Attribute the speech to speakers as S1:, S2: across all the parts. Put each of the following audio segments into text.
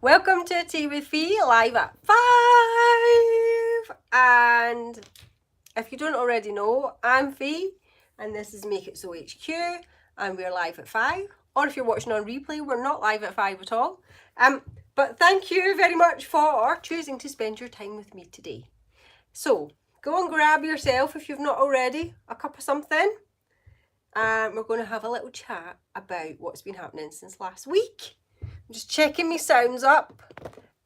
S1: Welcome to Tea with Fee, live at 5. And if you don't already know, I'm Fee, and this is Make It So HQ, and we're live at 5. Or if you're watching on replay, we're not live at 5 at all. But thank you very much for choosing to spend your time with me today. So go and grab yourself, if you've not already, a cup of something. And we're going to have a little chat about what's been happening since last week. I'm just checking my sounds up,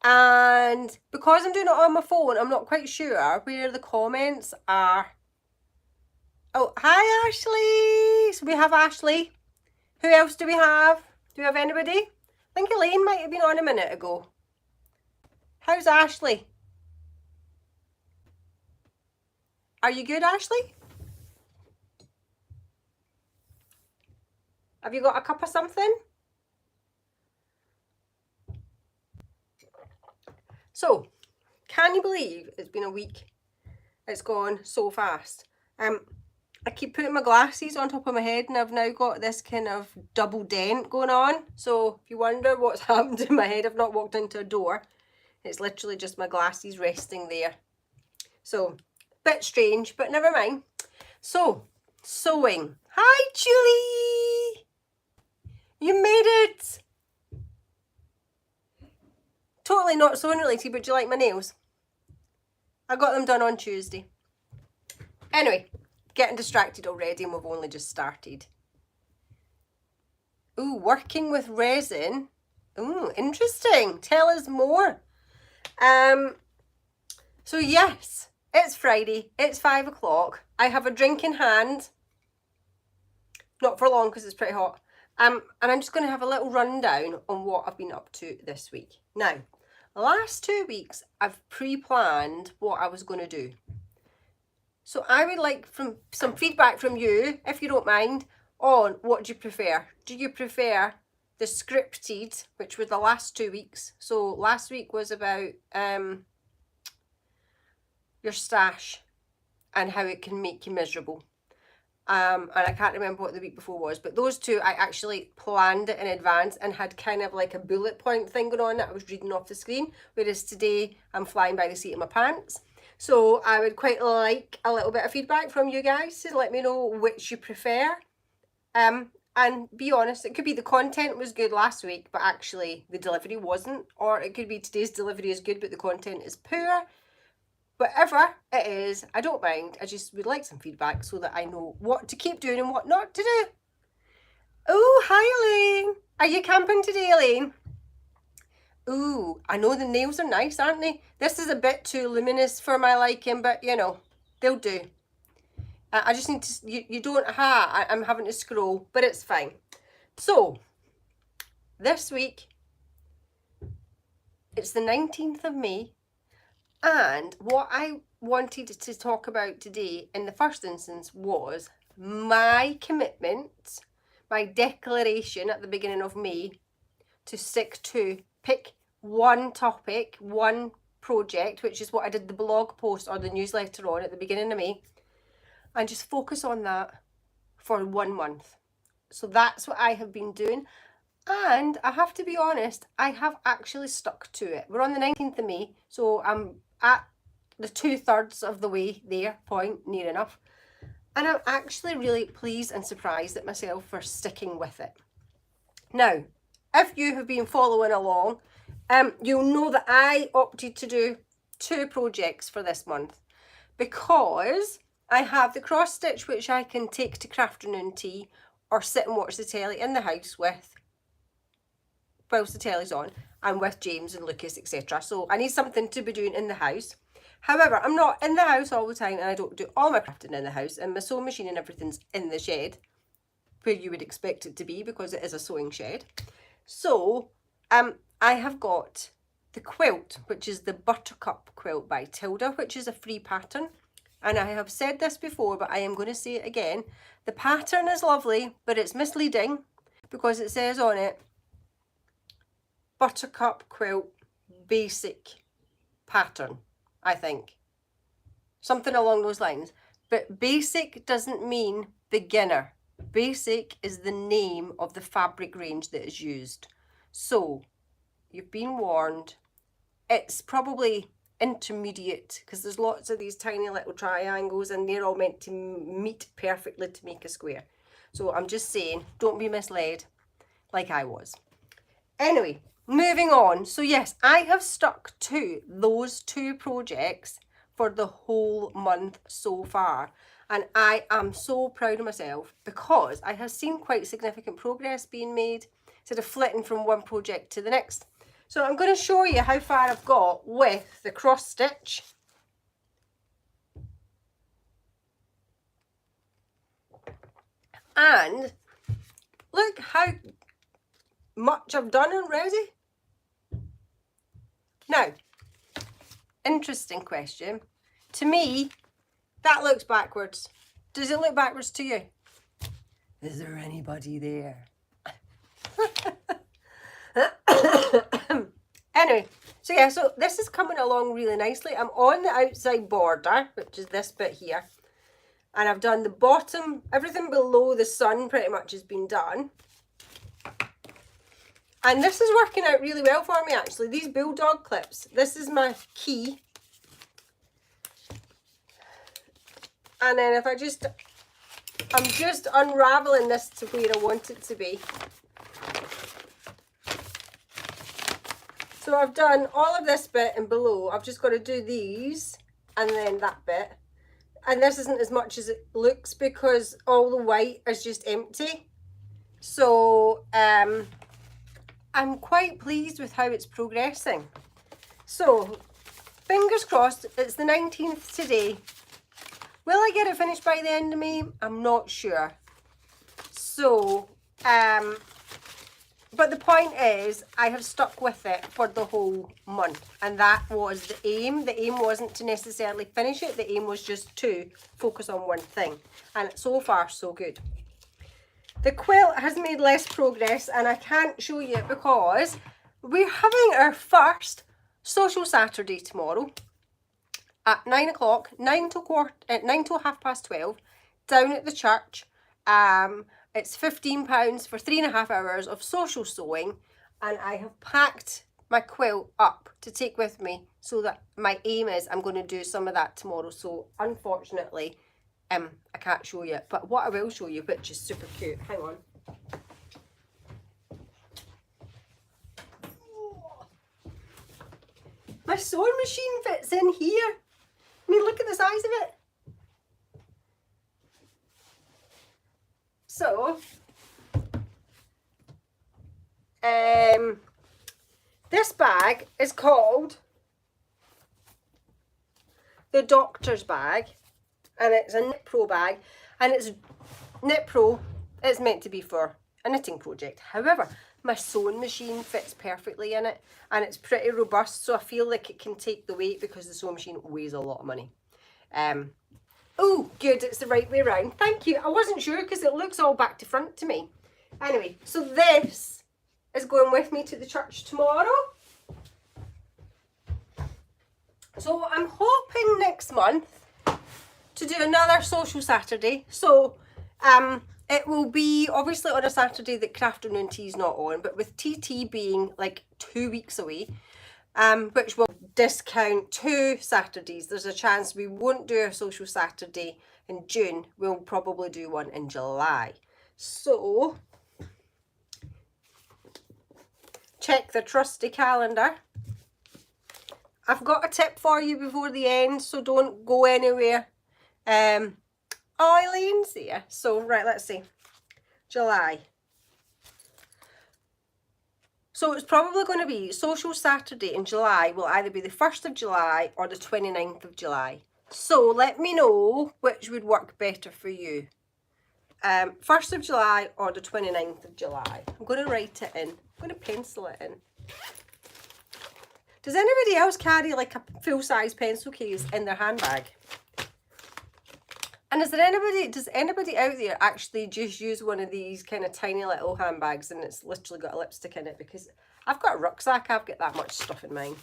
S1: and because I'm doing it on my phone, I'm not quite sure where the comments are. Oh, hi Ashley! So we have Ashley. Who else do we have? Do we have anybody? I think Elaine might have been on a minute ago. How's Ashley? Are you good, Ashley? Have you got a cup of something? So, can you believe it's been a week? It's gone so fast. I keep putting my glasses on top of my head, and I've now got this kind of double dent going on. So if you wonder what's happened in my head, I've not walked into a door. It's literally just my glasses resting there. So, bit strange, but never mind. So, sewing. Hi, Julie! You made it! Totally not sewing related, but do you like my nails? I got them done on Tuesday. Anyway, getting distracted already, and we've only just started. Ooh, working with resin. Ooh, interesting. Tell us more. So yes, it's Friday. It's 5 o'clock. I have a drink in hand. Not for long because it's pretty hot. And I'm just going to have a little rundown on what I've been up to this week. Now, the last 2 weeks, I've pre-planned what I was going to do. So I would like some feedback from you, if you don't mind, on what do you prefer. Do you prefer the scripted, which were the last 2 weeks? So last week was about your stash and how it can make you miserable. And I can't remember what the week before was, but those two I actually planned it in advance and had kind of like a bullet point thing going on that I was reading off the screen, whereas today I'm flying by the seat of my pants. So I would quite like a little bit of feedback from you guys to let me know which you prefer. And be honest, it could be the content was good last week, but actually the delivery wasn't, or it could be today's delivery is good, but the content is poor. Whatever it is, I don't mind. I just would like some feedback so that I know what to keep doing and what not to do. Oh, hi, Elaine. Are you camping today, Elaine? Ooh, I know the nails are nice, aren't they? This is a bit too luminous for my liking, but you know, they'll do. I just need to, you don't, I'm having to scroll, but it's fine. So, this week, it's the 19th of May. And what I wanted to talk about today in the first instance was my commitment, my declaration at the beginning of May to stick to pick one topic, one project, which is what I did the blog post or the newsletter on at the beginning of May, and just focus on that for 1 month. So that's what I have been doing. And I have to be honest, I have actually stuck to it. We're on the 19th of May, so I'm at the 2/3 of the way there, near enough. And I'm actually really pleased and surprised at myself for sticking with it. Now, if you have been following along, you'll know that I opted to do 2 projects for this month because I have the cross stitch, which I can take to afternoon tea or sit and watch the telly in the house with whilst the telly's on, and with James and Lucas, etc. So I need something to be doing in the house. However, I'm not in the house all the time, and I don't do all my crafting in the house, and my sewing machine and everything's in the shed, where you would expect it to be because it is a sewing shed. So I have got the quilt, which is the Buttercup quilt by Tilda, which is a free pattern. And I have said this before, but I am going to say it again. The pattern is lovely, but it's misleading because it says on it, Buttercup quilt basic pattern, I think. Something along those lines. But basic doesn't mean beginner. Basic is the name of the fabric range that is used. So you've been warned. It's probably intermediate because there's lots of these tiny little triangles and they're all meant to meet perfectly to make a square. So I'm just saying, don't be misled like I was. Anyway, moving on. So yes, I have stuck to those 2 projects for the whole month so far. And I am so proud of myself because I have seen quite significant progress being made instead of flitting from one project to the next. So I'm going to show you how far I've got with the cross stitch. And look how much I've done already. Now, interesting question. To me, that looks backwards. Does it look backwards to you? Is there anybody there? Anyway, so yeah, so this is coming along really nicely. I'm on the outside border, which is this bit here. And I've done the bottom, everything below the sun pretty much has been done. And this is working out really well for me actually. These bulldog clips, this is my key. And then if I'm just unraveling this to where I want it to be. So I've done all of this bit and below. I've just got to do these and then that bit. And this isn't as much as it looks because all the white is just empty. So I'm quite pleased with how it's progressing. So fingers crossed, it's the 19th today. Will I get it finished by the end of May? I'm not sure. So, but the point is, I have stuck with it for the whole month. And that was the aim. The aim wasn't to necessarily finish it. The aim was just to focus on one thing. And so far, so good. The quilt has made less progress and I can't show you it because we're having our first social Saturday tomorrow at 9 o'clock, 9 till 12:30, down at the church. It's £15 for 3.5 hours of social sewing, and I have packed my quilt up to take with me so that my aim is I'm going to do some of that tomorrow. So unfortunately, I can't show you, but what I will show you, which is super cute, hang on. My sewing machine fits in here. I mean, look at the size of it. So, this bag is called the doctor's bag, and it's a Knit Pro bag, and it's Knit Pro. It's meant to be for a knitting project. However, my sewing machine fits perfectly in it, and it's pretty robust, so I feel like it can take the weight because the sewing machine weighs a lot of money. Oh, good, it's the right way around. Thank you. I wasn't sure because it looks all back to front to me. Anyway, so this is going with me to the church tomorrow. So I'm hoping next month to do another social Saturday. So it will be obviously on a Saturday that Crafternoon Tea is not on, but with TT being like 2 weeks away, which will discount 2 Saturdays. There's a chance we won't do a social Saturday in June. We'll probably do one in July. So check the trusty calendar. I've got a tip for you before the end, so don't go anywhere. Oh, Eileen's here. So right, let's see. July. So it's probably going to be social Saturday in July will either be the 1st of July or the 29th of July. So let me know which would work better for you. 1st of July or the 29th of July. I'm going to write it in. I'm going to pencil it in. Does anybody else carry like a full-size pencil case in their handbag? And does anybody out there actually just use one of these kind of tiny little handbags and it's literally got a lipstick in it? Because I've got a rucksack, I've got that much stuff in mine.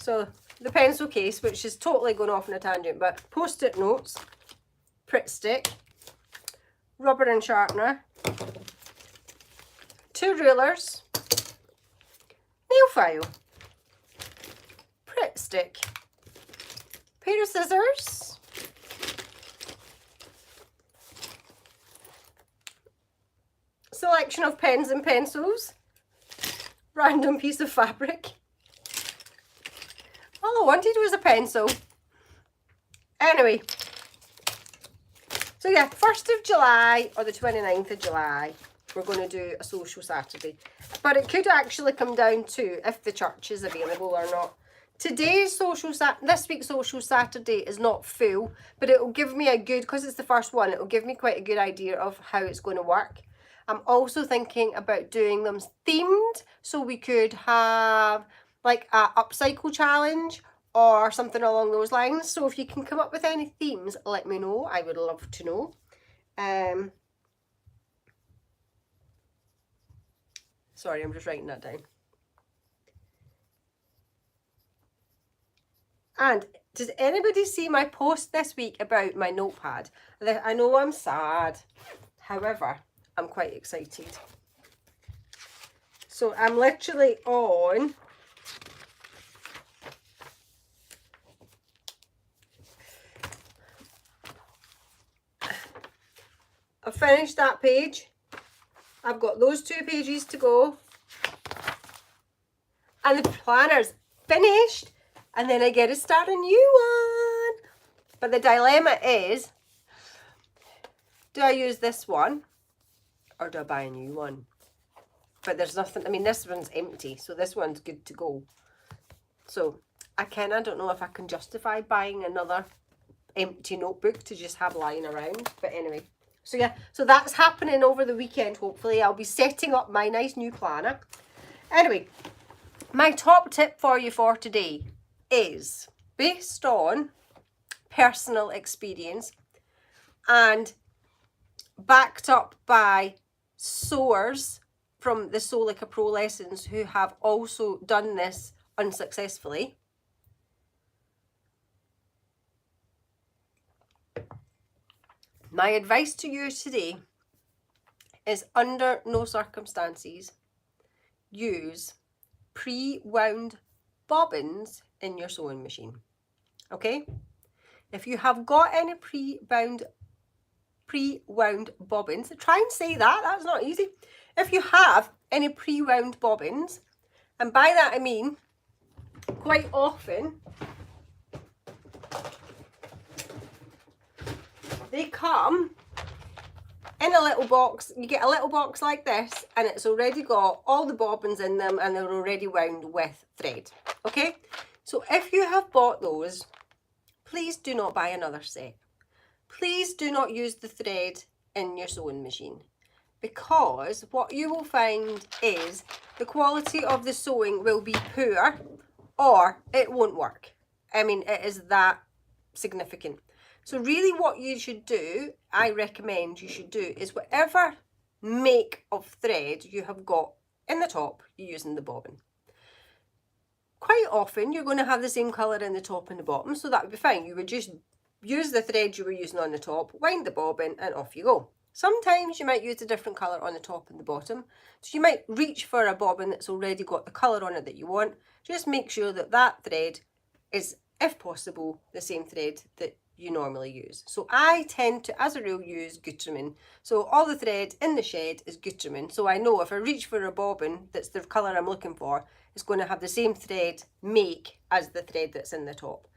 S1: So the pencil case, which is totally going off on a tangent, but post-it notes, Pritt stick, rubber and sharpener, 2 rulers, nail file, Pritt stick, pair of scissors, selection of pens and pencils, random piece of fabric. All I wanted was a pencil. Anyway, so yeah, 1st of July or the 29th of July, we're going to do a social Saturday. But it could actually come down to if the church is available or not. This week's social Saturday is not full, but it will give me a good, because it's the first one, it will give me quite a good idea of how it's going to work. I'm also thinking about doing them themed, so we could have like a upcycle challenge or something along those lines. So if you can come up with any themes, let me know. I would love to know. Sorry, I'm just writing that down. And did anybody see my post this week about my notepad? I know I'm sad. However, I'm quite excited. So I'm literally on I've finished that page. I've got those 2 pages to go. And the planner's finished. And then I get to start a new one. But the dilemma is, do I use this one or do I buy a new one? But there's nothing, I mean, this one's empty, so this one's good to go. So I don't know if I can justify buying another empty notebook to just have lying around. But anyway, so yeah, so that's happening over the weekend, hopefully. I'll be setting up my nice new planner. Anyway, my top tip for you for today is based on personal experience and backed up by sewers from the Sew Like a Pro lessons who have also done this unsuccessfully. My advice to you today is under no circumstances use pre-wound bobbins in your sewing machine. Okay? If you have got any pre-wound bobbins, try and say that, that's not easy. If you have any pre-wound bobbins, and by that I mean quite often they come in a little box. You get a little box like this and it's already got all the bobbins in them and they're already wound with thread. Okay, so if you have bought those, please do not buy another set. Please do not use the thread in your sewing machine, because what you will find is the quality of the sewing will be poor or it won't work. I mean, it is that significant. So really what you should do, I recommend you should do, is whatever make of thread you have got in the top, you're using the bobbin. Quite often you're going to have the same colour in the top and the bottom, so that would be fine. You would just use the thread you were using on the top, wind the bobbin and off you go. Sometimes you might use a different colour on the top and the bottom, so you might reach for a bobbin that's already got the colour on it that you want. Just make sure that that thread is, if possible, the same thread that you normally use. So I tend to, as a rule, use Gutermann. So all the thread in the shed is Gutermann. So I know if I reach for a bobbin that's the colour I'm looking for, it's going to have the same thread make as the thread that's in the top.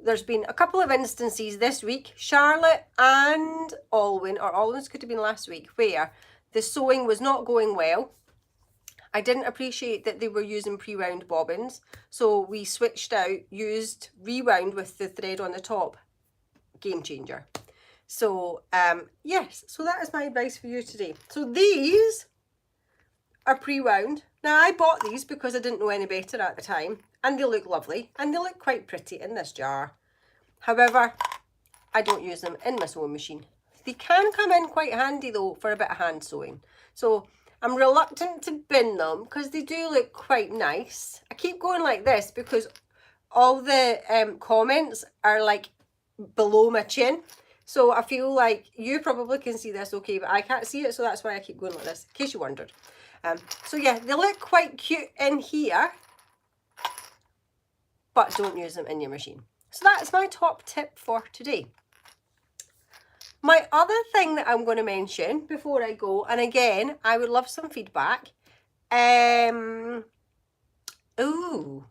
S1: There's been a couple of instances this week, Charlotte and Alwyn, or Alwyn's could have been last week, where the sewing was not going well. I didn't appreciate that they were using pre-wound bobbins, so we switched out, used rewound with the thread on the top. Game changer. So yes, so that is my advice for you today. So these are pre-wound. Now I bought these because I didn't know any better at the time, and they look lovely and they look quite pretty in this jar. However, I don't use them in my sewing machine. They can come in quite handy though for a bit of hand sewing. So I'm reluctant to bin them because they do look quite nice. I keep going like this because all the comments are like below my chin. So I feel like you probably can see this okay, but I can't see it, so that's why I keep going like this, in case you wondered. So yeah, they look quite cute in here, but don't use them in your machine. So that's my top tip for today. My other thing that I'm going to mention before I go, and again, I would love some feedback. Ooh.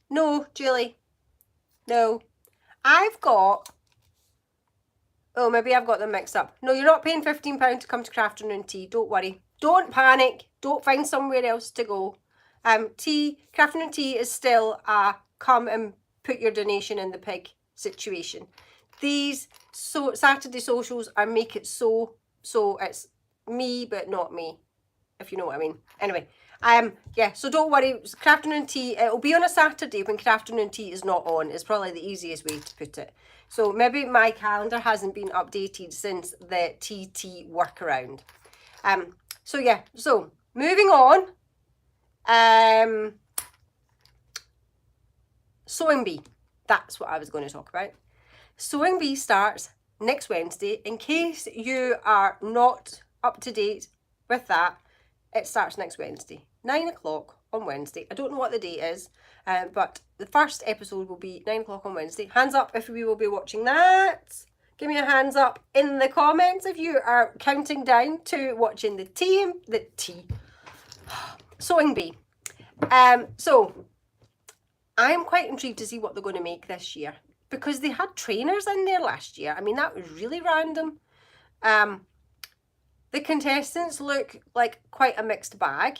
S1: No, Julie. No. I've got... Oh, maybe I've got them mixed up. No, you're not paying £15 to come to Crafternoon Tea. Don't worry. Don't panic. Don't find somewhere else to go. Crafternoon Tea is still a come and put your donation in the pig situation. These Saturday socials are make it so it's me but not me, if you know what I mean. Anyway, yeah, so don't worry. Crafternoon Tea, it'll be on a Saturday when Crafternoon Tea is not on. It's probably the easiest way to put it. So maybe my calendar hasn't been updated since the TT workaround. So yeah, so moving on. Sewing Bee. That's what I was going to talk about. Sewing Bee starts next Wednesday. In case you are not up to date with that, it starts next Wednesday, 9 o'clock on Wednesday. I don't know what the date is, but the first episode will be 9 o'clock on Wednesday. Hands up if we will be watching that. Give me a hands up in the comments if you are counting down to watching the Sewing Bee. So I'm quite intrigued to see what they're going to make this year, because they had trainers in there last year. I mean, that was really random. The contestants look like quite a mixed bag.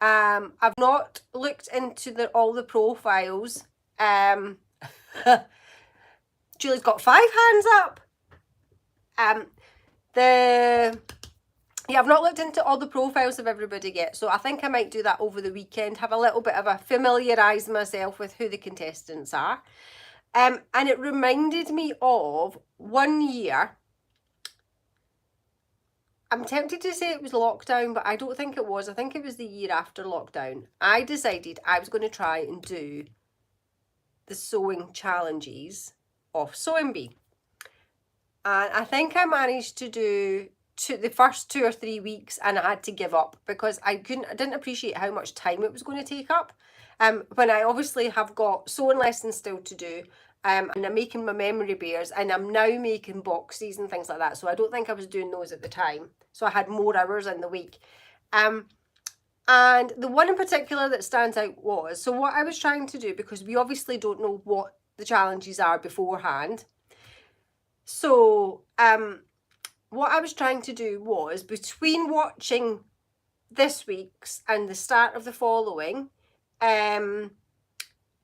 S1: I've not looked into all the profiles. Julie's got 5 hands up. Yeah, I've not looked into all the profiles of everybody yet, so I think I might do that over the weekend, have a little bit of a familiarise myself with who the contestants are. And it reminded me of one year. I'm tempted to say it was lockdown, but I don't think it was. I think it was the year after lockdown. I decided I was going to try and do the sewing challenges of Sewing Bee. And I think I managed to do the first 2 or 3 weeks, and I had to give up because I didn't appreciate how much time it was going to take up. When I obviously have got sewing lessons still to do, and I'm making my memory bears, and I'm now making boxes and things like that. So I don't think I was doing those at the time. So I had more hours in the week. And the one in particular that stands out was, so what I was trying to do, because we obviously don't know what the challenges are beforehand. So what I was trying to do was, between watching this week's and the start of the following,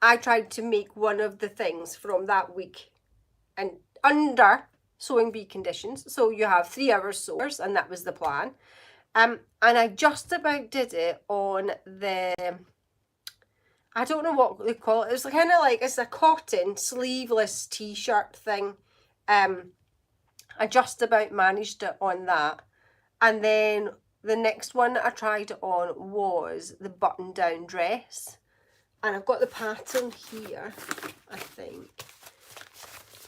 S1: I tried to make one of the things from that week and under Sewing Bee conditions. So you have 3 hours sewers, and that was the plan. And I just about did it on the, I don't know what they call it. It's kind of like, it's a cotton sleeveless t-shirt thing. I just about managed it on that. And then the next one that I tried it on was the button-down dress. And I've got the pattern here, I think.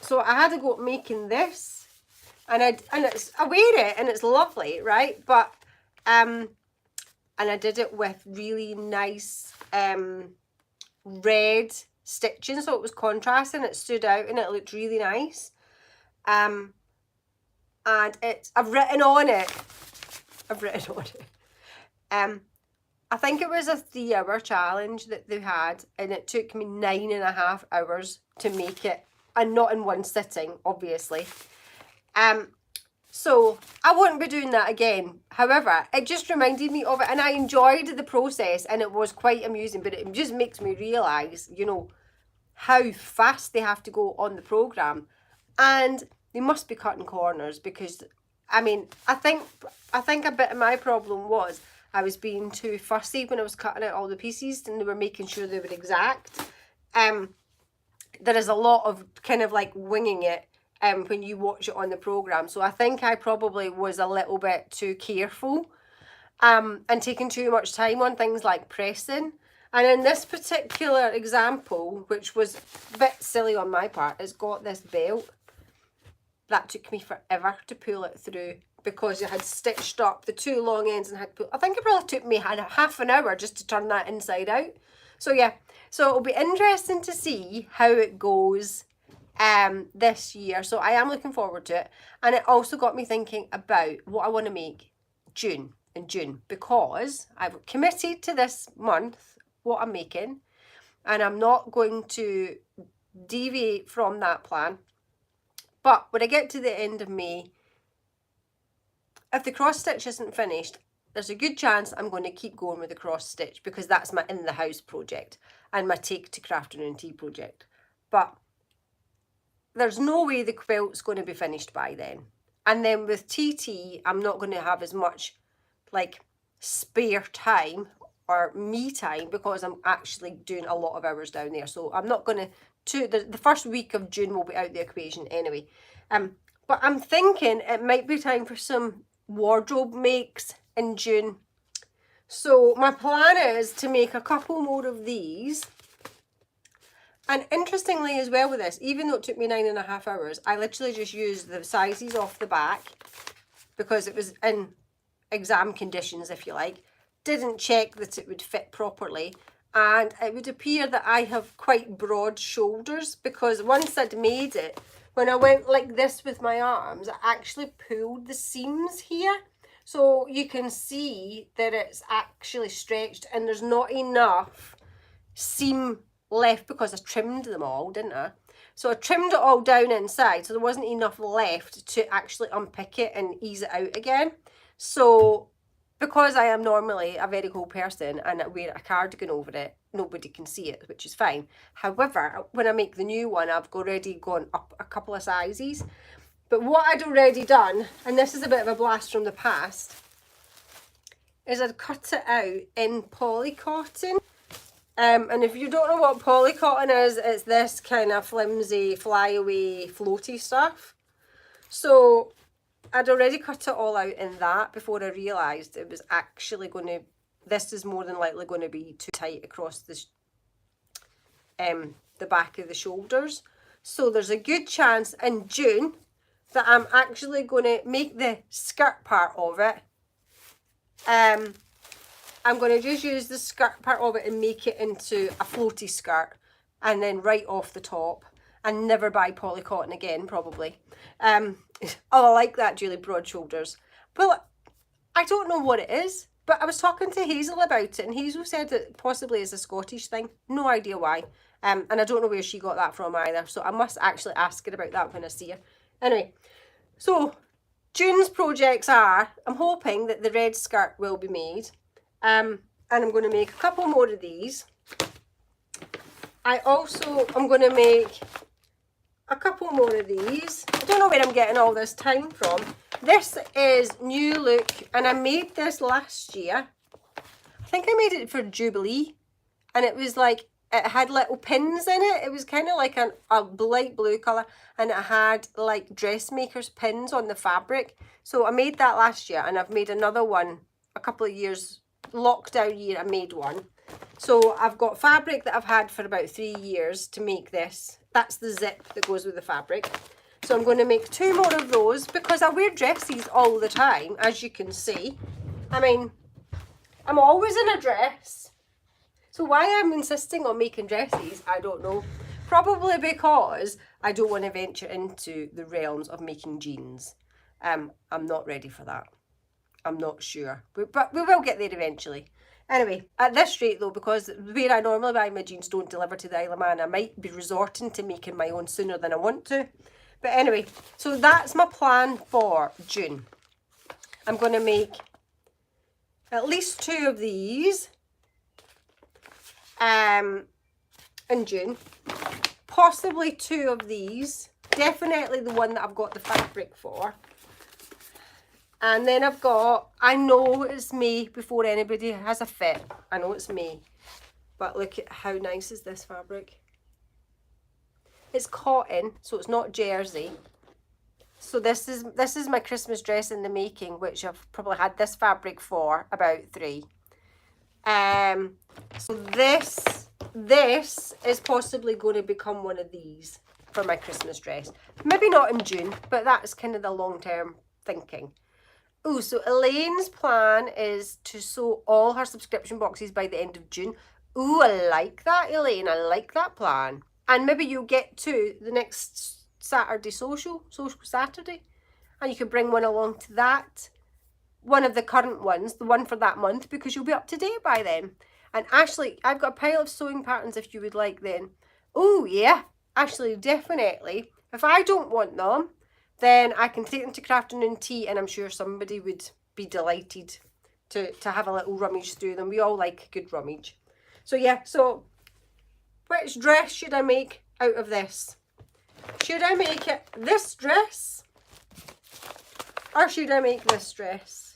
S1: So I had to go making this, and I wear it and it's lovely, right? But and I did it with really nice red stitching, so it was contrasting, it stood out, and it looked really nice. And I've written on it. I think it was a 3-hour challenge that they had, and it took me 9.5 hours to make it, and not in one sitting, obviously. So I wouldn't be doing that again. However, it just reminded me of it, and I enjoyed the process, and it was quite amusing, but it just makes me realise, you know, how fast they have to go on the programme. And they must be cutting corners, because, I mean, I think a bit of my problem was I was being too fussy when I was cutting out all the pieces, and they were making sure they were exact. There is a lot of kind of like winging it when you watch it on the programme. So I think I probably was a little bit too careful and taking too much time on things like pressing. And in this particular example, which was a bit silly on my part, it's got this belt. That took me forever to pull it through because it had stitched up the two long ends and had put, I think it probably took me half an hour just to turn that inside out. So yeah, so it'll be interesting to see how it goes this year. So I am looking forward to it. And it also got me thinking about what I want to make in June, because I've committed to this month what I'm making, and I'm not going to deviate from that plan. But when I get to the end of May, if the cross stitch isn't finished, there's a good chance I'm going to keep going with the cross stitch, because that's my in the house project and my take to crafting and tea project. But there's no way the quilt's going to be finished by then. And then with TT, I'm not going to have as much like spare time or me time, because I'm actually doing a lot of hours down there. So I'm not going to, the first week of June will be out the equation anyway. But I'm thinking it might be time for some wardrobe makes in June. So my plan is to make a couple more of these. And interestingly as well with this, even though it took me 9.5 hours, I literally just used the sizes off the back because it was in exam conditions, if you like. Didn't check that it would fit properly. And it would appear that I have quite broad shoulders, because once I'd made it, when I went like this with my arms, I actually pulled the seams here. So you can see that it's actually stretched and there's not enough seam left, because I trimmed them all, didn't I? So I trimmed it all down inside, so there wasn't enough left to actually unpick it and ease it out again. So because I am normally a very cold person and I wear a cardigan over it, nobody can see it, which is fine. However, when I make the new one, I've already gone up a couple of sizes. But what I'd already done, and this is a bit of a blast from the past, is I'd cut it out in polycotton. And if you don't know what polycotton is, it's this kind of flimsy, flyaway, floaty stuff. So I'd already cut it all out in that before I realised it was actually going to, this is more than likely going to be too tight across the back of the shoulders. So there's a good chance in June that I'm actually going to make the skirt part of it. I'm going to just use the skirt part of it and make it into a floaty skirt, and then right off the top, and never buy polycotton again, probably. Oh, I like that, Julie, broad shoulders. Well, I don't know what it is, but I was talking to Hazel about it, and Hazel said it possibly is a Scottish thing. No idea why. And I don't know where she got that from either, so I must actually ask her about that when I see her. Anyway, so June's projects are, I'm hoping that the red skirt will be made. And I'm going to make a couple more of these. I'm going to make a couple more of these. I don't know where I'm getting all this time from. This is New Look, and I made this last year. I think I made it for Jubilee, and it was like, it had little pins in it. It was kind of like a light blue colour, and it had like dressmaker's pins on the fabric. So I made that last year, and I've made another one a couple of years. Lockdown year, I made one. So I've got fabric that I've had for about 3 years to make this. That's the zip that goes with the fabric. So I'm going to make 2 more of those, because I wear dresses all the time, as you can see. I mean, I'm always in a dress. So why I'm insisting on making dresses, I don't know. Probably because I don't want to venture into the realms of making jeans. I'm not ready for that. I'm not sure, but we will get there eventually. Anyway, at this rate though, because where I normally buy my jeans don't deliver to the Isle of Man, I might be resorting to making my own sooner than I want to. But anyway, so that's my plan for June. I'm going to make at least 2 of these in June. Possibly 2 of these. Definitely the one that I've got the fabric for. And then I've got, I know it's May before anybody has a fit. I know it's May. But look at how nice is this fabric. It's cotton, so it's not jersey. So this is my Christmas dress in the making, which I've probably had this fabric for about 3. So this is possibly going to become one of these for my Christmas dress. Maybe not in June, but that's kind of the long-term thinking. Oh, so Elaine's plan is to sew all her subscription boxes by the end of June. Ooh, I like that, Elaine. I like that plan. And maybe you'll get to the next Saturday social Saturday, and you can bring one along to that. One of the current ones, the one for that month, because you'll be up to date by then. And Ashley, I've got a pile of sewing patterns if you would like then. Oh, yeah, Ashley, definitely. If I don't want them, then I can take them to Crafternoon Tea, and I'm sure somebody would be delighted to have a little rummage through them. We all like a good rummage. So yeah, so which dress should I make out of this? Should I make it this dress? Or should I make this dress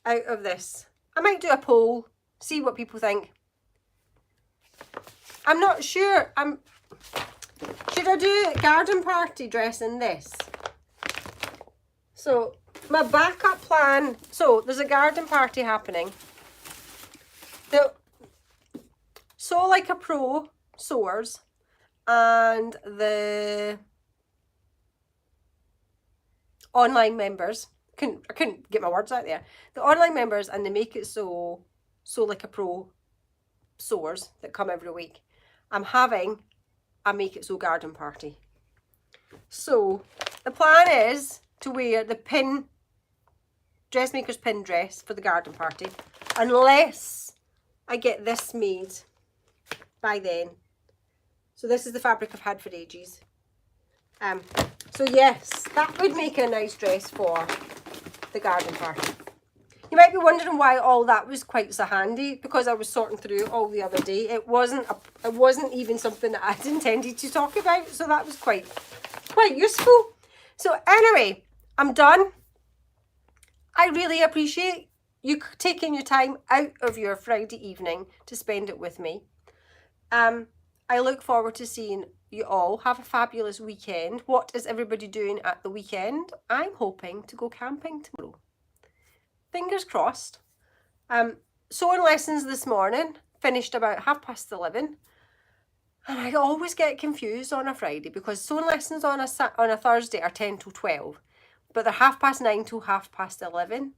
S1: out of this? I might do a poll, see what people think. I'm not sure. Should I do a garden party dress in this? So my backup plan, so there's a garden party happening. The Sew Like a Pro sewers and the online members, I couldn't get my words out there. The online members and the Make It Sew Like a Pro sewers that come every week. I'm having a Make It Sew garden party. So the plan is to wear the dressmaker's pin dress for the garden party, unless I get this made by then. So this is the fabric I've had for ages. So yes, that would make a nice dress for the garden party. You might be wondering why all that was quite so handy, because I was sorting through it all the other day. It wasn't even something that I'd intended to talk about, so that was quite useful. So anyway, I'm done. I really appreciate you taking your time out of your Friday evening to spend it with me. I look forward to seeing you all. Have a fabulous weekend. What is everybody doing at the weekend? I'm hoping to go camping tomorrow. Fingers crossed. Sewing lessons this morning finished about 11:30, and I always get confused on a Friday because sewing lessons on a Thursday are 10 till 12, but they're 9:30 till 11:30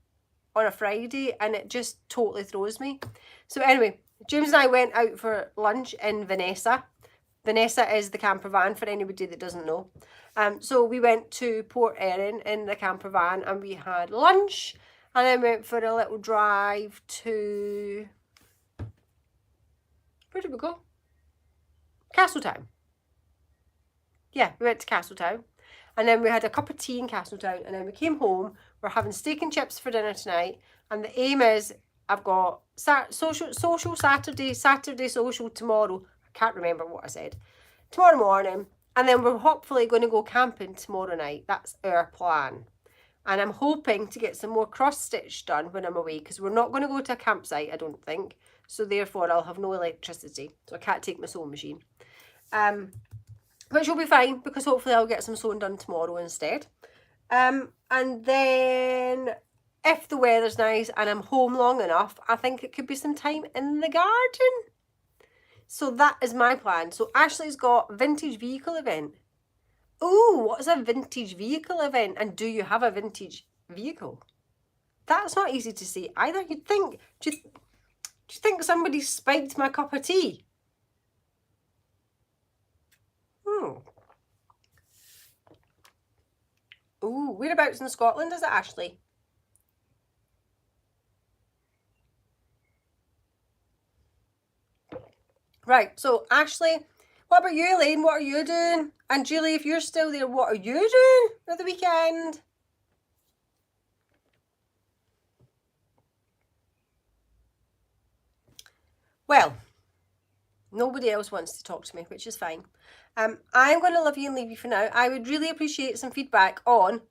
S1: on a Friday, and it just totally throws me. So anyway, James and I went out for lunch in Vanessa. Vanessa is the camper van for anybody that doesn't know. So we went to Port Erin in the camper van and we had lunch, and then went for a little drive to, where did we go? Castletown. Yeah, we went to Castletown, and then we had a cup of tea in Castletown, and then we came home. We're having steak and chips for dinner tonight, and the aim is I've got social Saturday social tomorrow. I can't remember what I said. Tomorrow morning, and then we're hopefully going to go camping tomorrow night. That's our plan. And I'm hoping to get some more cross stitch done when I'm away, because we're not going to go to a campsite, I don't think. So therefore I'll have no electricity, so I can't take my sewing machine. Which will be fine, because hopefully I'll get some sewing done tomorrow instead. And then if the weather's nice and I'm home long enough, I think it could be some time in the garden. So that is my plan. So Ashley's got vintage vehicle event. Ooh, what is a vintage vehicle event? And do you have a vintage vehicle? That's not easy to say either. You'd think, do you think somebody spiked my cup of tea? Ooh, whereabouts in Scotland is it, Ashley? Right, so Ashley, what about you, Elaine? What are you doing? And Julie, if you're still there, what are you doing for the weekend? Well, nobody else wants to talk to me, which is fine. I'm going to love you and leave you for now. I would really appreciate some feedback on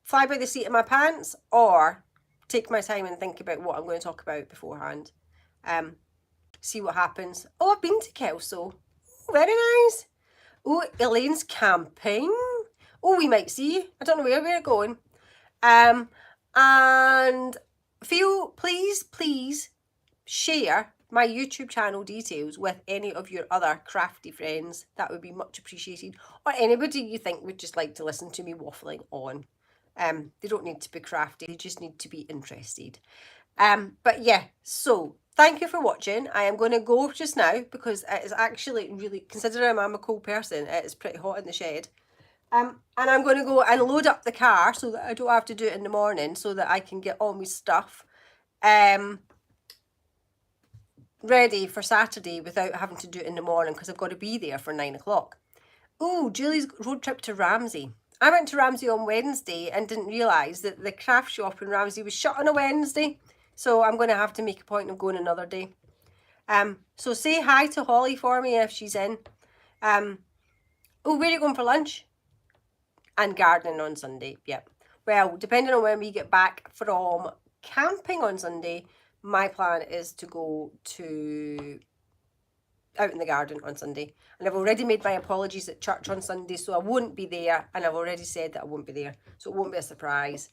S1: fly by the seat of my pants, or take my time and think about what I'm going to talk about beforehand. See what happens. Oh, I've been to Kelso. Oh, very nice. Oh, Elaine's camping. Oh, we might see. I don't know where we're going. And please share my YouTube channel details with any of your other crafty friends. That would be much appreciated. Or anybody you think would just like to listen to me waffling on. They don't need to be crafty, they just need to be interested. But yeah, so thank you for watching. I am going to go just now because it is actually really, considering I'm a cold person, it is pretty hot in the shed. And I'm going to go and load up the car so that I don't have to do it in the morning, so that I can get all my stuff ready for Saturday without having to do it in the morning, because I've got to be there for 9 o'clock. Oh, Julie's road trip to Ramsey. I went to Ramsey on Wednesday and didn't realise that the craft shop in Ramsey was shut on a Wednesday. So I'm going to have to make a point of going another day. So say hi to Holly for me if she's in. Oh, where are you going for lunch? And gardening on Sunday. Yep. Well, depending on when we get back from camping on Sunday, my plan is to go to out in the garden on Sunday. And I've already made my apologies at church on Sunday, so I won't be there. And I've already said that I won't be there, so it won't be a surprise.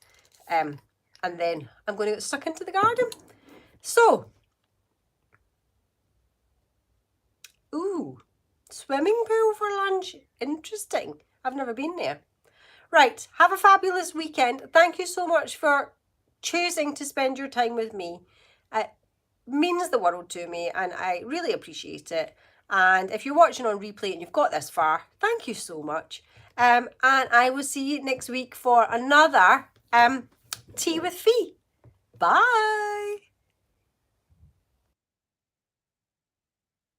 S1: And then I'm going to get stuck into the garden. So, ooh, swimming pool for lunch. Interesting. I've never been there. Right, have a fabulous weekend. Thank you so much for choosing to spend your time with me. It means the world to me, and I really appreciate it. And if you're watching on replay and you've got this far, thank you so much. And I will see you next week for another Tea with Fee. Bye.